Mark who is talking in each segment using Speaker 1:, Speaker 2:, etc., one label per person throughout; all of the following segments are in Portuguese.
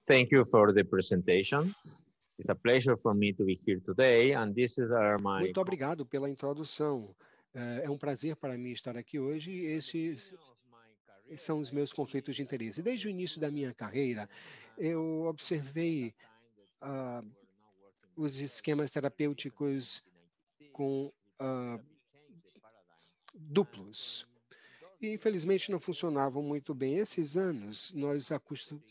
Speaker 1: Thank you for the presentation. It's a pleasure for me to be here today, and this is my...
Speaker 2: Muito obrigado pela introdução. É um prazer para mim estar aqui hoje e esses são os meus conflitos de interesse. Desde o início da minha carreira, eu observei os esquemas terapêuticos com duplos. E, infelizmente, não funcionavam muito bem. Esses anos,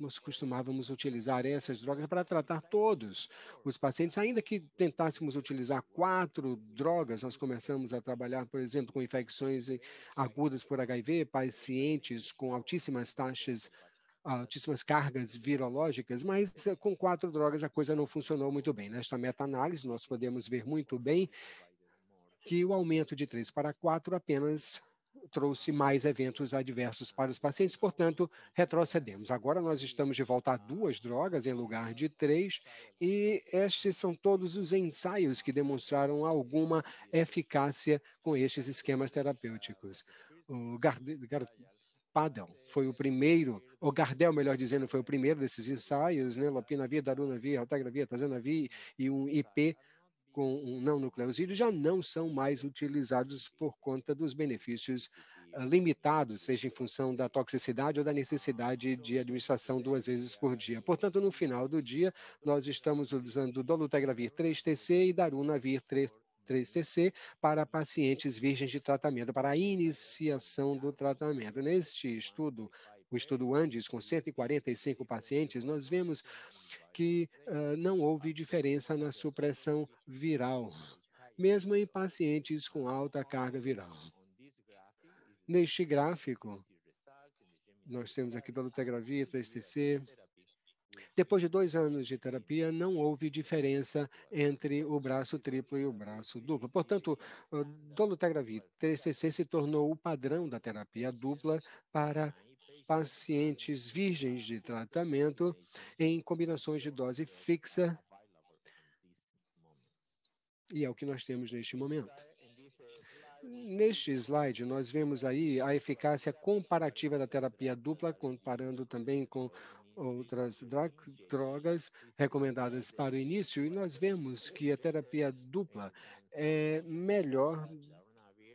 Speaker 2: nós costumávamos utilizar essas drogas para tratar todos os pacientes. Ainda que tentássemos utilizar 4 drogas, nós começamos a trabalhar, por exemplo, com infecções agudas por HIV, pacientes com altíssimas cargas virológicas, mas com 4 drogas a coisa não funcionou muito bem. Nesta meta-análise, nós podemos ver muito bem que o aumento de 3 para 4 apenas trouxe mais eventos adversos para os pacientes, portanto, retrocedemos. Agora nós estamos de volta a 2 drogas em lugar de 3, e estes são todos os ensaios que demonstraram alguma eficácia com estes esquemas terapêuticos. O Padel foi o primeiro, o Gardel, melhor dizendo, foi o primeiro desses ensaios, né? Lopinavir, darunavir, raltegravir, atazanavir e um IP com um não nucleosídeo já não são mais utilizados por conta dos benefícios limitados, seja em função da toxicidade ou da necessidade de administração 2 vezes por dia. Portanto, no final do dia, nós estamos usando dolutegravir 3-TC e darunavir 3-TC para pacientes virgens de tratamento, para a iniciação do tratamento. Neste estudo, o estudo ANDES, com 145 pacientes, nós vemos que não houve diferença na supressão viral, mesmo em pacientes com alta carga viral. Neste gráfico, nós temos aqui dolutegravir, 3-TC. Depois de 2 anos de terapia, não houve diferença entre o braço triplo e o braço duplo. Portanto, dolutegravir, 3-TC se tornou o padrão da terapia dupla para pacientes virgens de tratamento em combinações de dose fixa, e é o que nós temos neste momento. Neste slide, nós vemos aí a eficácia comparativa da terapia dupla, comparando também com outras drogas recomendadas para o início, e nós vemos que a terapia dupla é melhor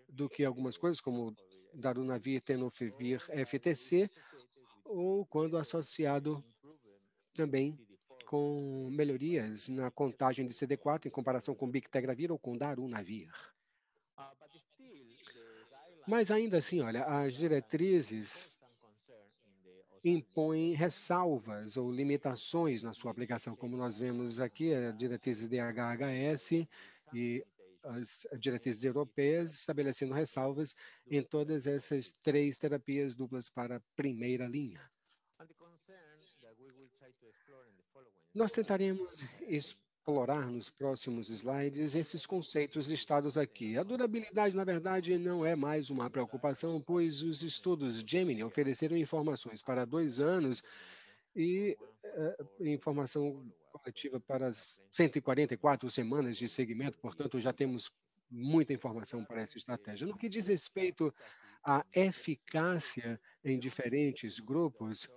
Speaker 2: do que algumas coisas, como darunavir, tenofovir, FTC, ou quando associado também com melhorias na contagem de CD4 em comparação com bictegravir ou com darunavir. Mas ainda assim, olha, as diretrizes impõem ressalvas ou limitações na sua aplicação, como nós vemos aqui, as diretrizes DHHS e as diretrizes europeias estabelecendo ressalvas em todas essas 3 terapias duplas para a primeira linha. Nós tentaremos explorar nos próximos slides esses conceitos listados aqui. A durabilidade, na verdade, não é mais uma preocupação, pois os estudos Gemini ofereceram informações para 2 anos e informação coletiva para as 144 semanas de segmento, portanto, já temos muita informação para essa estratégia. No que diz respeito à eficácia em diferentes grupos,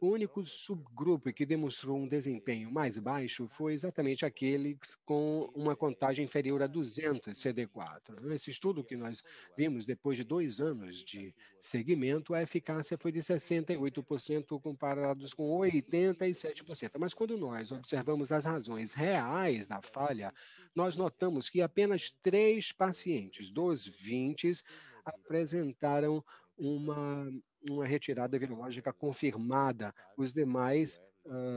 Speaker 2: o único subgrupo que demonstrou um desempenho mais baixo foi exatamente aquele com uma contagem inferior a 200 CD4. Nesse estudo que nós vimos depois de 2 anos de segmento, a eficácia foi de 68% comparados com 87%. Mas quando nós observamos as razões reais da falha, nós notamos que apenas 3 pacientes dos 20 apresentaram uma retirada virológica confirmada. Os demais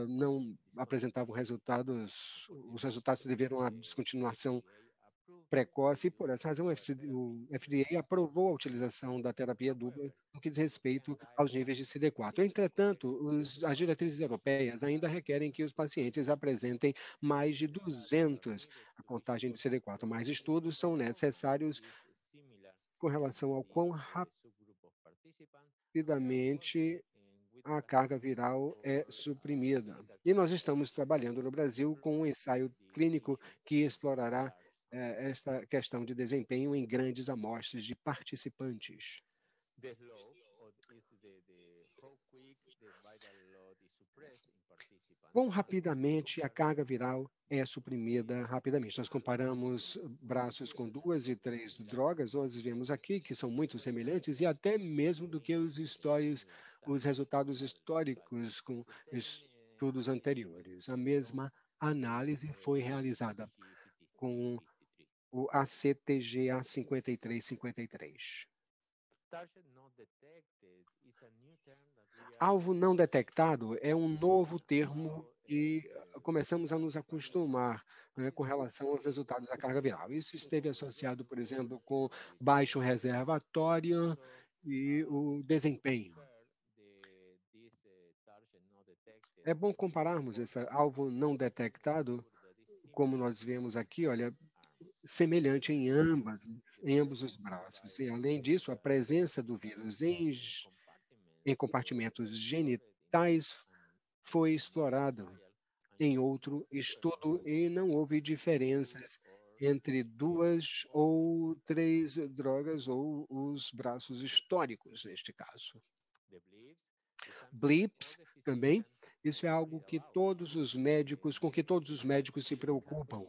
Speaker 2: não apresentavam resultados, os resultados se deveram à descontinuação precoce, e por essa razão o FDA aprovou a utilização da terapia dupla no que diz respeito aos níveis de CD4. Entretanto, as diretrizes europeias ainda requerem que os pacientes apresentem mais de 200 a contagem de CD4. Mais estudos são necessários com relação ao quão rapidamente a carga viral é suprimida. E nós estamos trabalhando no Brasil com um ensaio clínico que explorará esta questão de desempenho em grandes amostras de participantes. Quão rapidamente a carga viral é suprimida rapidamente. Nós comparamos braços com 2 e 3 drogas, nós vemos aqui que são muito semelhantes e até mesmo do que os resultados históricos com estudos anteriores. A mesma análise foi realizada com o ACTGA 5353. Alvo não detectado é um novo termo que começamos a nos acostumar, né, com relação aos resultados da carga viral. Isso esteve associado, por exemplo, com baixo reservatório e o desempenho. É bom compararmos esse alvo não detectado, como nós vemos aqui, olha, semelhante em ambos os braços. E, além disso, a presença do vírus em compartimentos genitais foi explorado em outro estudo e não houve diferenças entre 2 ou 3 drogas ou os braços históricos, neste caso. Blips também, isso é algo que com que todos os médicos se preocupam.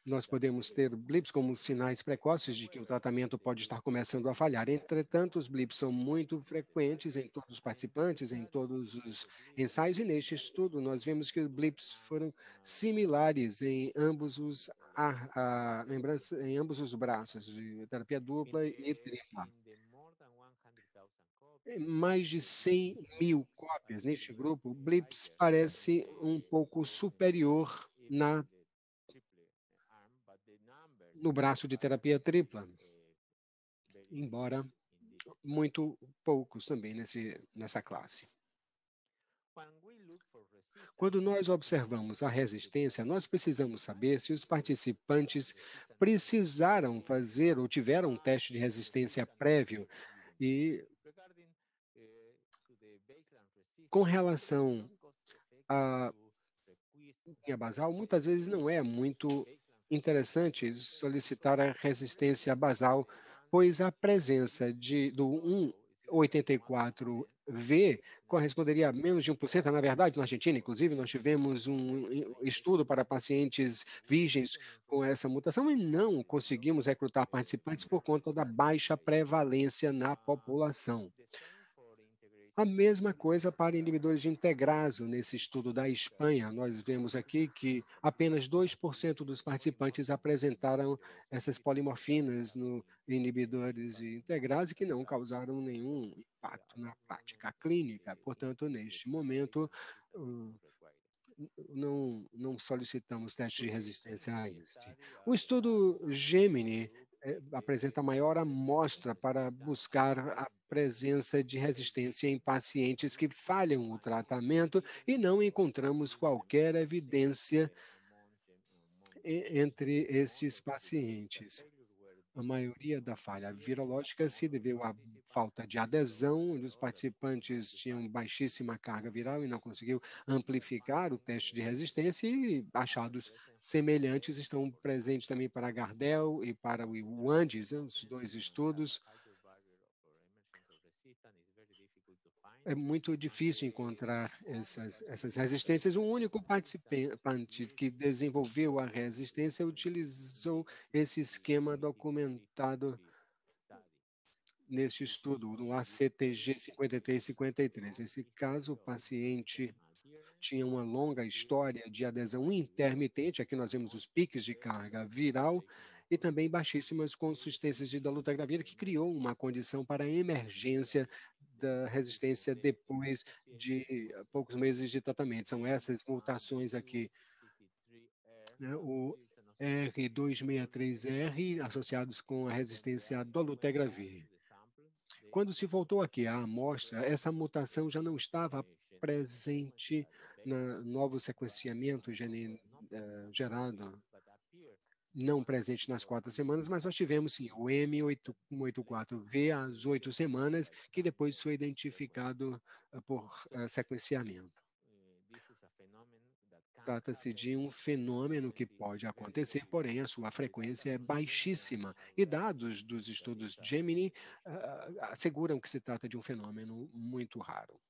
Speaker 2: Nós podemos ter blips como sinais precoces de que o tratamento pode estar começando a falhar. Entretanto, os blips são muito frequentes em todos os participantes, em todos os ensaios, e neste estudo nós vemos que os blips foram similares em ambos em ambos os braços, de terapia dupla e tripla. Mais de 100.000 cópias neste grupo, blips parece um pouco superior no braço de terapia tripla, embora muito poucos também nessa classe. Quando nós observamos a resistência, nós precisamos saber se os participantes precisaram fazer ou tiveram um teste de resistência prévio. E, com relação à linha basal, muitas vezes não é muito interessante solicitar a resistência basal, pois a presença do 184V corresponderia a menos de 1%. Na verdade, na Argentina, inclusive, nós tivemos um estudo para pacientes virgens com essa mutação e não conseguimos recrutar participantes por conta da baixa prevalência na população. A mesma coisa para inibidores de integrase. Nesse estudo da Espanha, nós vemos aqui que apenas 2% dos participantes apresentaram essas polimorfinas no inibidores de integrase, que não causaram nenhum impacto na prática clínica. Portanto, neste momento, não solicitamos teste de resistência a este. O estudo Gemini apresenta maior amostra para buscar a presença de resistência em pacientes que falham o tratamento e não encontramos qualquer evidência entre estes pacientes. A maioria da falha virológica se deveu à falta de adesão, os participantes tinham baixíssima carga viral e não conseguiu amplificar o teste de resistência, e achados semelhantes estão presentes também para Gardel e para o Andes, os dois estudos. É muito difícil encontrar essas resistências. O único participante que desenvolveu a resistência utilizou esse esquema documentado neste estudo, no ACTG 5353. Nesse caso, o paciente tinha uma longa história de adesão intermitente, aqui nós vemos os piques de carga viral, e também baixíssimas consistências de dolutegravir, que criou uma condição para a emergência da resistência depois de poucos meses de tratamento. São essas mutações aqui, né? O R263R, associados com a resistência a dolutegravir. Quando se voltou aqui à amostra, essa mutação já não estava presente no novo sequenciamento gerado, não presente nas 4 semanas, mas nós tivemos sim o M184V às 8 semanas, que depois foi identificado por sequenciamento. Trata-se de um fenômeno que pode acontecer, porém a sua frequência é baixíssima. E dados dos estudos Gemini asseguram que se trata de um fenômeno muito raro.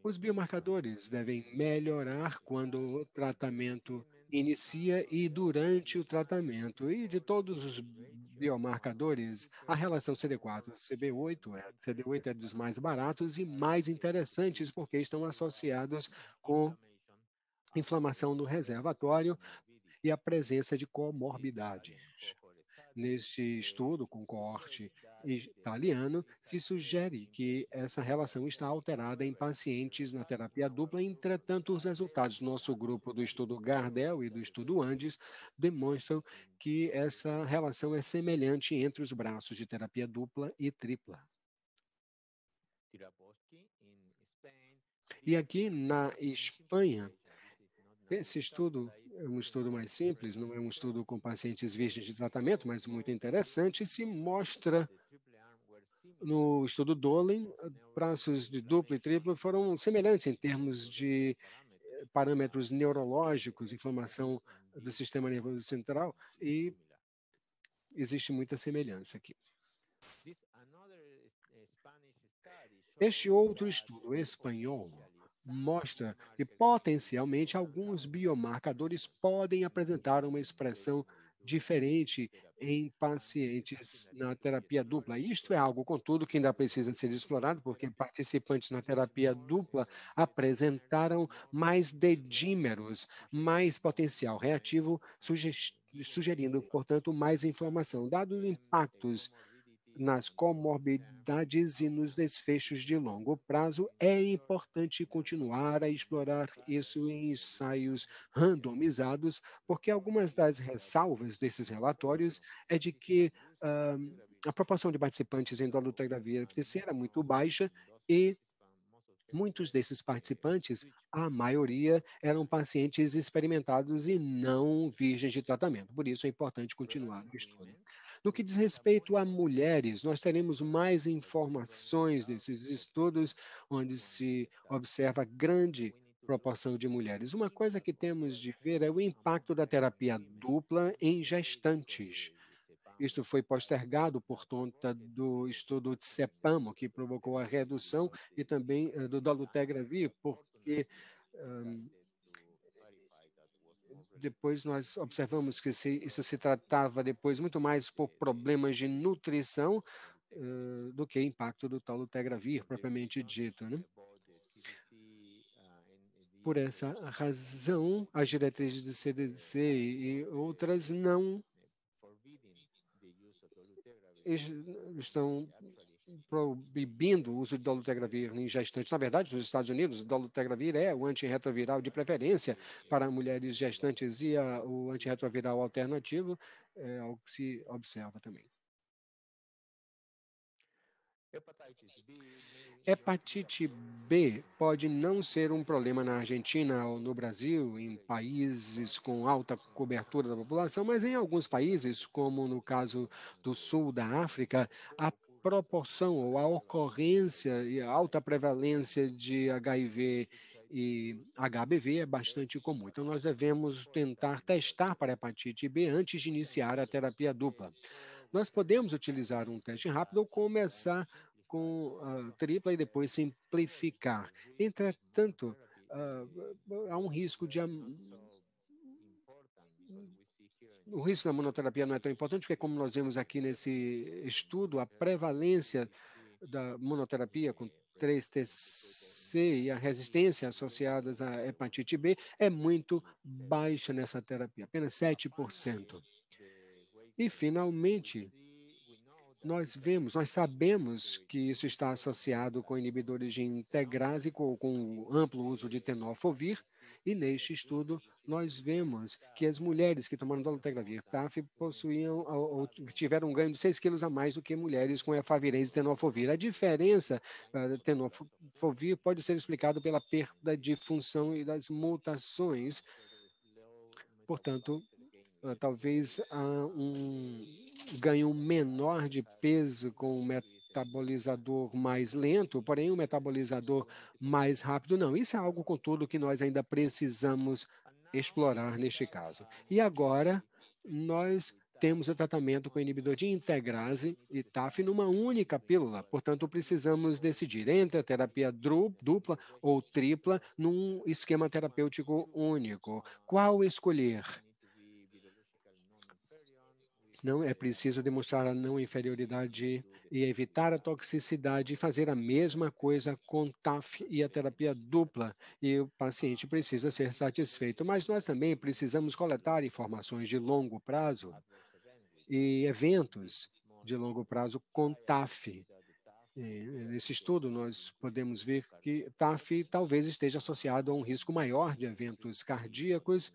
Speaker 2: Os biomarcadores devem melhorar quando o tratamento inicia e durante o tratamento. E de todos os biomarcadores, a relação CD8 é dos mais baratos e mais interessantes porque estão associados com inflamação do reservatório e a presença de comorbidades. Neste estudo, com coorte italiano, se sugere que essa relação está alterada em pacientes na terapia dupla. Entretanto, os resultados do nosso grupo do estudo Gardel e do estudo Andes demonstram que essa relação é semelhante entre os braços de terapia dupla e tripla. E aqui na Espanha, esse estudo é um estudo mais simples, não é um estudo com pacientes virgens de tratamento, mas muito interessante, e se mostra no estudo Dolen, braços de duplo e triplo foram semelhantes em termos de parâmetros neurológicos, inflamação do sistema nervoso central, e existe muita semelhança aqui. Este outro estudo espanhol mostra que, potencialmente, alguns biomarcadores podem apresentar uma expressão diferente em pacientes na terapia dupla. Isto é algo, contudo, que ainda precisa ser explorado, porque participantes na terapia dupla apresentaram mais dedímeros, mais potencial reativo, sugerindo, portanto, mais inflamação. Dados os impactos nas comorbidades e nos desfechos de longo prazo, é importante continuar a explorar isso em ensaios randomizados, porque algumas das ressalvas desses relatórios é de que a proporção de participantes em dolutegravir FTC era muito baixa e muitos desses participantes, a maioria, eram pacientes experimentados e não virgens de tratamento. Por isso, é importante continuar o estudo. No que diz respeito a mulheres, nós teremos mais informações desses estudos, onde se observa grande proporção de mulheres. Uma coisa que temos de ver é o impacto da terapia dupla em gestantes. Isto foi postergado por conta do estudo de CEPAMO, que provocou a redução, e também do dolutegravir, porque depois nós observamos que isso se tratava depois muito mais por problemas de nutrição do que impacto do dolutegravir propriamente dito, né? Por essa razão, as diretrizes do CDC e outras não estão proibindo o uso de dolutegravir em gestantes. Na verdade, nos Estados Unidos, o dolutegravir é o antirretroviral de preferência para mulheres gestantes, e o antirretroviral alternativo é algo que se observa também. Hepatite B pode não ser um problema na Argentina ou no Brasil, em países com alta cobertura da população, mas em alguns países, como no caso do sul da África, a proporção ou a ocorrência e a alta prevalência de HIV e HBV é bastante comum. Então, nós devemos tentar testar para hepatite B antes de iniciar a terapia dupla. Nós podemos utilizar um teste rápido ou começar com a tripla e depois simplificar. Entretanto, há um risco de... O risco da monoterapia não é tão importante, porque, como nós vemos aqui nesse estudo, a prevalência da monoterapia com 3-TC e a resistência associadas à hepatite B é muito baixa nessa terapia, apenas 7%. E, finalmente, nós sabemos que isso está associado com inibidores de integrase com amplo uso de tenofovir, e neste estudo nós vemos que as mulheres que tomaram dolutegravir TAF possuíam ou tiveram um ganho de 6 quilos a mais do que mulheres com efavirenz e tenofovir. A diferença do tenofovir pode ser explicado pela perda de função e das mutações. Portanto, talvez um ganho menor de peso com um metabolizador mais lento, porém um metabolizador mais rápido, não. Isso é algo, contudo, que nós ainda precisamos explorar neste caso. E agora, nós temos o tratamento com inibidor de integrase e TAF numa única pílula. Portanto, precisamos decidir entre a terapia dupla ou tripla num esquema terapêutico único. Qual escolher? Não é preciso demonstrar a não inferioridade e evitar a toxicidade e fazer a mesma coisa com TAF e a terapia dupla. E o paciente precisa ser satisfeito. Mas nós também precisamos coletar informações de longo prazo e eventos de longo prazo com TAF. Nesse estudo, nós podemos ver que TAF talvez esteja associado a um risco maior de eventos cardíacos.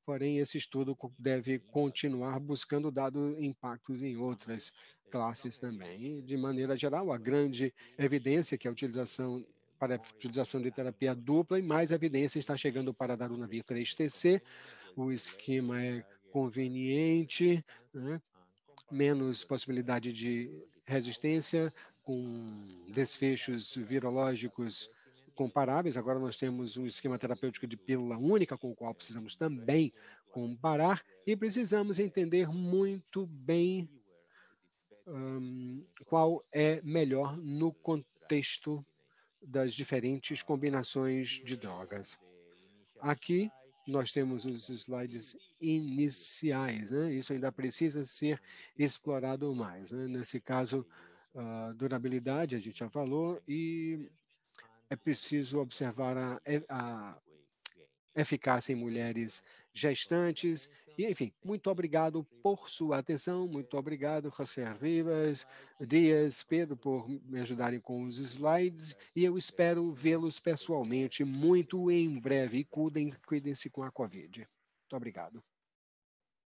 Speaker 2: Porém, esse estudo deve continuar buscando dados impactos em outras classes também. E, de maneira geral, a grande evidência que a utilização para a utilização de terapia dupla e mais evidência está chegando para a darunavir 3-TC. O esquema é conveniente, né? Menos possibilidade de resistência, com desfechos virológicos comparáveis. Agora nós temos um esquema terapêutico de pílula única, com o qual precisamos também comparar, e precisamos entender muito bem qual é melhor no contexto das diferentes combinações de drogas. Aqui nós temos os slides iniciais, né? Isso ainda precisa ser explorado mais, né? Nesse caso, durabilidade, a gente já falou, e é preciso observar a eficácia em mulheres gestantes. E, enfim, muito obrigado por sua atenção, muito obrigado, José Rivas, Dias, Pedro, por me ajudarem com os slides, e eu espero vê-los pessoalmente muito em breve. E cuidem-se com a Covid. Muito obrigado.